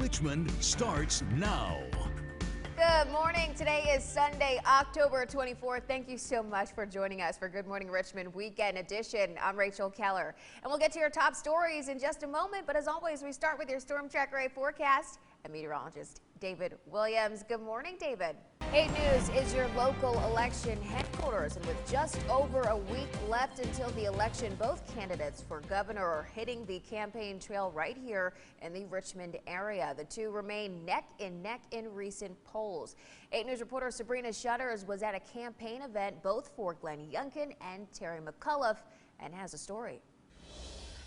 Richmond starts now. Good morning. Today is Sunday, October 24th. Thank you so much for joining us for Good Morning Richmond Weekend Edition. I'm Rachel Keller, and we'll get to your top stories in just a moment. But as always, we start with your Storm Tracker Ray forecast and meteorologist David Williams. Good morning, David. 8 News is your local election headquarters, and with just over a week left until the election, both candidates for governor are hitting the campaign trail right here in the Richmond area. The two remain neck in recent polls. 8 News reporter Sabrina Shutters was at a campaign event both for Glenn Youngkin and Terry McAuliffe and has a story.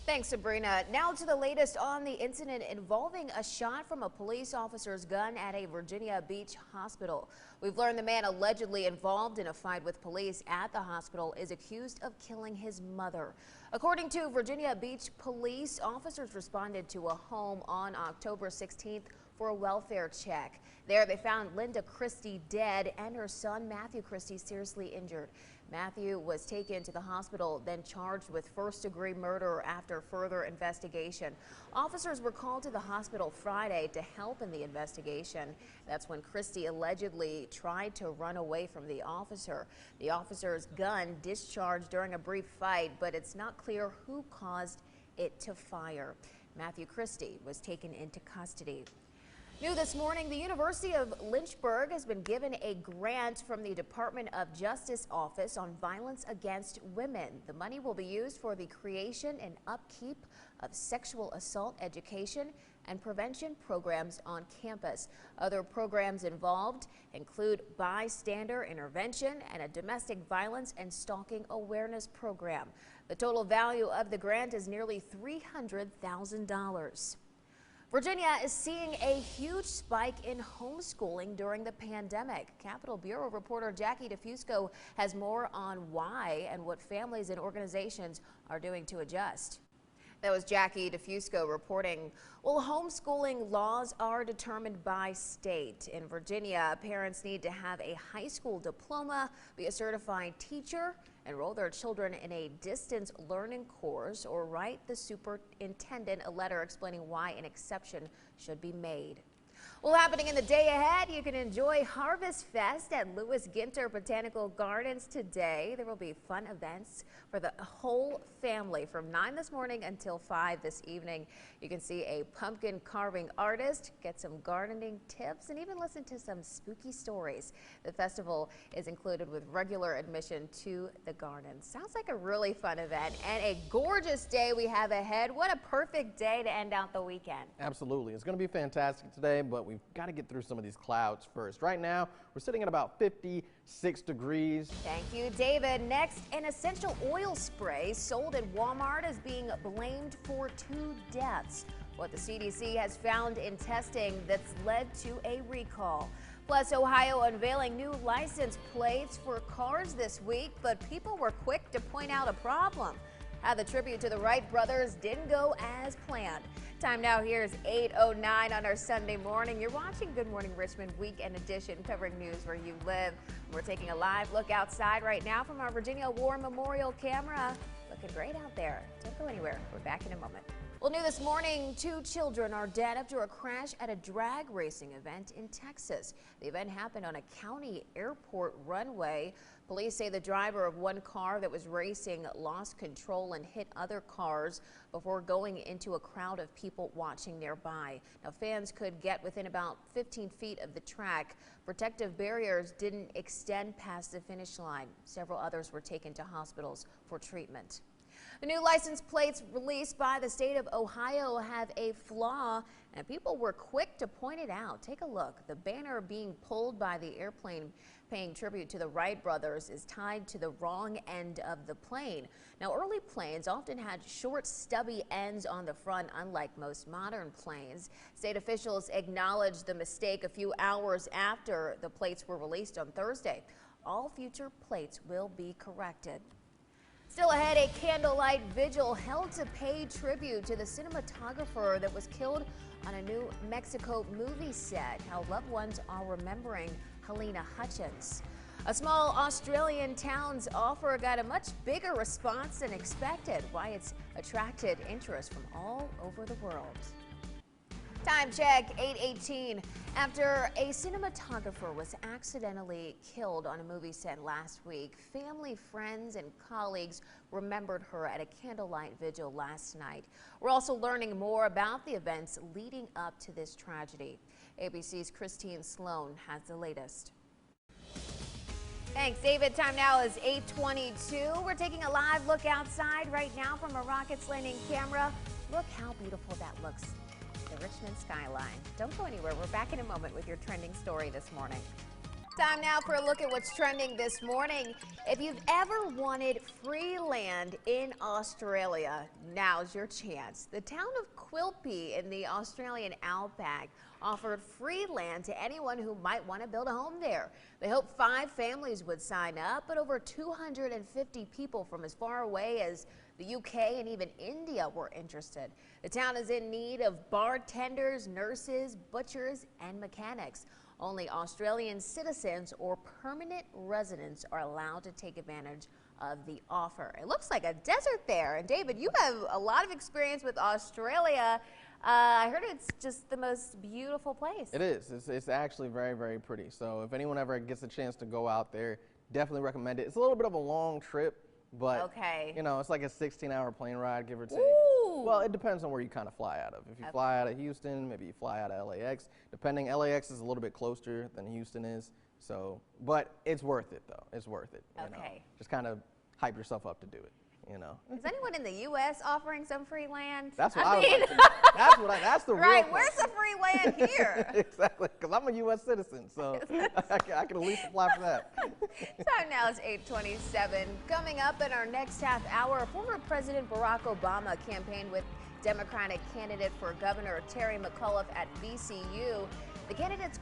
Thanks, Sabrina. Now to the latest on the incident involving a shot from a police officer's gun at a Virginia Beach hospital. We've learned the man allegedly involved in a fight with police at the hospital is accused of killing his mother. According to Virginia Beach police, officers responded to a home on October 16th for a welfare check. There they found Linda Christie dead and her son Matthew Christie seriously injured. Matthew was taken to the hospital, then charged with first-degree murder after further investigation. Officers were called to the hospital Friday to help in the investigation. That's when Christie allegedly tried to run away from the officer. The officer's gun discharged during a brief fight, but it's not clear who caused it to fire. Matthew Christie was taken into custody. New this morning, the University of Lynchburg has been given a grant from the Department of Justice Office on Violence Against Women. The money will be used for the creation and upkeep of sexual assault education and prevention programs on campus. Other programs involved include bystander intervention and a domestic violence and stalking awareness program. The total value of the grant is nearly $300,000. Virginia is seeing a huge spike in homeschooling during the pandemic. Capitol Bureau reporter Jackie DeFusco has more on why and what families and organizations are doing to adjust. That was Jackie DeFusco reporting. Well, homeschooling laws are determined by state. In Virginia, parents need to have a high school diploma, be a certified teacher, enroll their children in a distance learning course, or write the superintendent a letter explaining why an exception should be made. Well, happening in the day ahead, you can enjoy Harvest Fest at Lewis Ginter Botanical Gardens today. There will be fun events for the whole family from 9 this morning until 5 this evening. You can see a pumpkin carving artist, get some gardening tips, and even listen to some spooky stories. The festival is included with regular admission to the garden. Sounds like a really fun event and a gorgeous day we have ahead. What a perfect day to end out the weekend. Absolutely. It's going to be fantastic today, but we've got to get through some of these clouds first. Right now, we're sitting at about 56 degrees. Thank you, David. Next, an essential oil spray sold at Walmart is being blamed for 2 deaths. What the CDC has found in testing that's led to a recall. Plus, Ohio unveiling new license plates for cars this week, but people were quick to point out a problem. How the tribute to the Wright brothers didn't go as planned. Time now here is 8:09 on our Sunday morning. You're watching Good Morning Richmond Weekend Edition, covering news where you live. We're taking a live look outside right now from our Virginia War Memorial camera. Looking great out there. Don't go anywhere. We're back in a moment. Well, new this morning, 2 children are dead after a crash at a drag racing event in Texas. The event happened on a county airport runway. Police say the driver of one car that was racing lost control and hit other cars before going into a crowd of people watching nearby. Now, fans could get within about 15 feet of the track. Protective barriers didn't extend past the finish line. Several others were taken to hospitals for treatment. The new license plates released by the state of Ohio have a flaw, and people were quick to point it out. Take a look. The banner being pulled by the airplane paying tribute to the Wright brothers is tied to the wrong end of the plane. Now, early planes often had short, stubby ends on the front, unlike most modern planes. State officials acknowledged the mistake a few hours after the plates were released on Thursday. All future plates will be corrected. Still ahead, a candlelight vigil held to pay tribute to the cinematographer that was killed on a New Mexico movie set. How loved ones are remembering Helena Hutchins. A small Australian town's offer got a much bigger response than expected. Why it's attracted interest from all over the world. Time check, 8:18. After a cinematographer was accidentally killed on a movie set last week, family, friends, and colleagues remembered her at a candlelight vigil last night. We're also learning more about the events leading up to this tragedy. ABC's Christine Sloan has the latest. Thanks, David. Time now is 8:22. We're taking a live look outside right now from a Rockets Landing camera. Look how beautiful that looks. The Richmond skyline. Don't go anywhere. We're back in a moment with your trending story this morning. Time now for a look at what's trending this morning. If you've ever wanted free land in Australia, now's your chance. The town of Quilpie in the Australian outback offered free land to anyone who might want to build a home there. They hoped 5 families would sign up, but over 250 people from as far away as the UK and even India were interested. The town is in need of bartenders, nurses, butchers, and mechanics. Only Australian citizens or permanent residents are allowed to take advantage of the offer. It looks like a desert there. And David, you have a lot of experience with Australia. I heard it's just the most beautiful place. It is. It's actually very, very pretty. So if anyone ever gets a chance to go out there, definitely recommend it. It's a little bit of a long trip, but you know, it's like a 16-hour plane ride, give or take. Ooh. Well, it depends on where you kind of fly out of. If you fly out of Houston, maybe you fly out of LAX. Depending, LAX is a little bit closer than Houston is. So, but it's worth it though. It's worth it. You know? Just kind of hype yourself up to do it. You know. Is anyone in the U.S. offering some free land? That's what I would like to know. That's the real Right, question. where's the free land here? Exactly, because I'm a U.S. citizen, so I can at least apply for that. Time now is 8:27. Coming up in our next half hour, former President Barack Obama campaigned with Democratic candidate for Governor Terry McAuliffe at VCU. The candidate's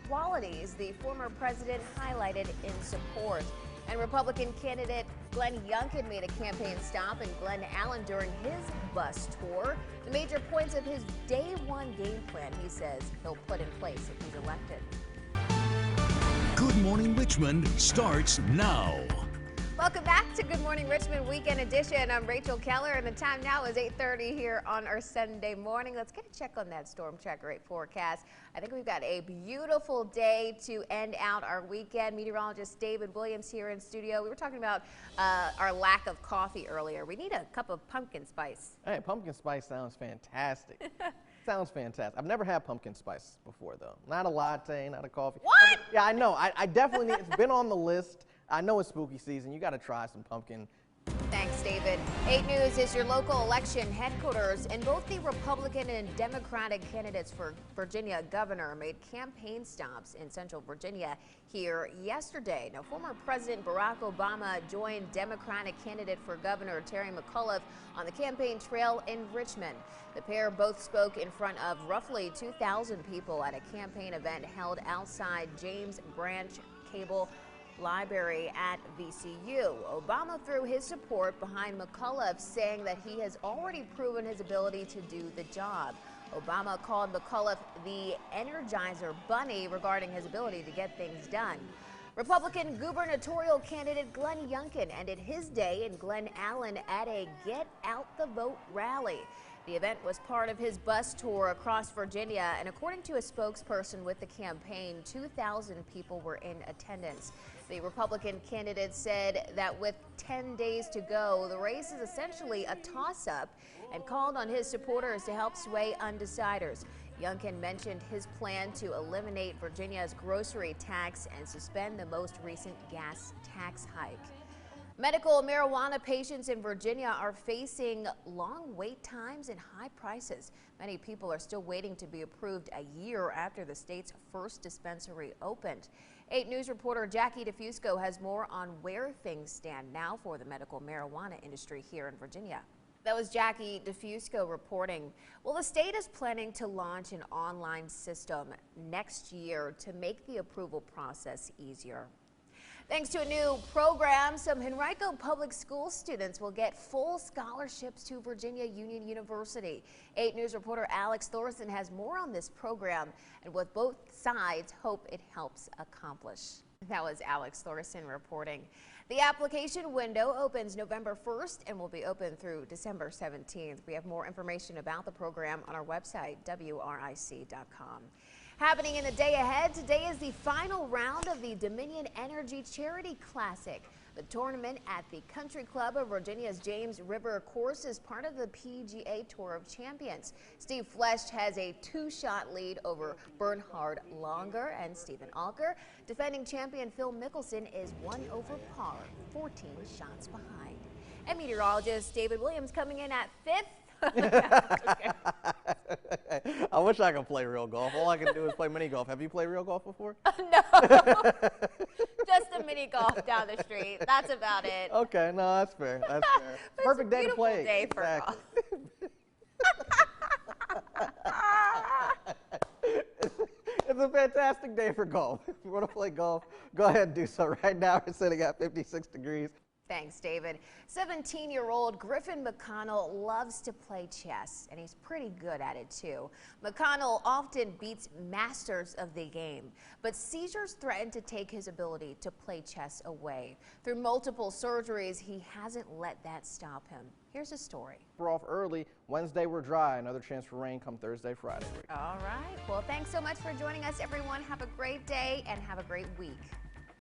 qualities the former president highlighted in support. And Republican candidate Glenn Youngkin made a campaign stop in Glen Allen during his bus tour. The major points of his day one game plan, he says he'll put in place if he's elected. Good Morning Richmond starts now. Welcome back to Good Morning Richmond Weekend Edition. I'm Rachel Keller, and the time now is 8:30 here on our Sunday morning. Let's get a check on that Storm Tracker 8 forecast. I think we've got a beautiful day to end out our weekend. Meteorologist David Williams here in studio. We were talking about our lack of coffee earlier. We need a cup of pumpkin spice. Hey, pumpkin spice sounds fantastic. Sounds fantastic. I've never had pumpkin spice before, though. Not a latte, not a coffee. What? Yeah, I know. I definitely need. It's been on the list. I know it's spooky season. You got to try some pumpkin. Thanks, David. 8 News is your local election headquarters, and both the Republican and Democratic candidates for Virginia governor made campaign stops in Central Virginia here yesterday. Now, former President Barack Obama joined Democratic candidate for governor Terry McAuliffe on the campaign trail in Richmond. The pair both spoke in front of roughly 2,000 people at a campaign event held outside James Branch Cable Library at VCU. Obama threw his support behind McAuliffe, saying that he has already proven his ability to do the job. Obama called McAuliffe the Energizer Bunny regarding his ability to get things done. Republican gubernatorial candidate Glenn Youngkin ended his day in Glen Allen at a Get Out the Vote rally. The event was part of his bus tour across Virginia, and according to a spokesperson with the campaign, 2,000 people were in attendance. The Republican candidate said that with 10 days to go, the race is essentially a toss-up and called on his supporters to help sway undeciders. Youngkin mentioned his plan to eliminate Virginia's grocery tax and suspend the most recent gas tax hike. Medical marijuana patients in Virginia are facing long wait times and high prices. Many people are still waiting to be approved a year after the state's first dispensary opened. 8 News reporter Jackie DeFusco has more on where things stand now for the medical marijuana industry here in Virginia. That was Jackie DeFusco reporting. Well, the state is planning to launch an online system next year to make the approval process easier. Thanks to a new program, some Henrico Public School students will get full scholarships to Virginia Union University. 8 News reporter Alex Thorson has more on this program and what both sides hope it helps accomplish. That was Alex Thorson reporting. The application window opens November 1st and will be open through December 17th. We have more information about the program on our website, WRIC.com. Happening in the day ahead, today is the final round of the Dominion Energy Charity Classic. The tournament at the Country Club of Virginia's James River course is part of the PGA Tour of Champions. Steve Flesch has a 2-shot lead over Bernhard Langer and Stephen Alker. Defending champion Phil Mickelson is 1 over par, 14 shots behind. And meteorologist David Williams coming in at 5th. I wish I could play real golf. All I can do is play mini golf. Have you played real golf before? No. Just a mini golf down the street. That's about it. Okay, no, that's fair. That's fair. Perfect day to play. Day for exactly. It's a fantastic day for golf. If you want to play golf, go ahead and do so. Right now, we're sitting at 56 degrees. Thanks, David. 17-year-old Griffin McConnell loves to play chess, and he's pretty good at it, too. McConnell often beats masters of the game, but seizures threaten to take his ability to play chess away. Through multiple surgeries, he hasn't let that stop him. Here's his story. We're off early. Wednesday, we're dry. Another chance for rain come Thursday, Friday. All right. Well, thanks so much for joining us, everyone. Have a great day and have a great week.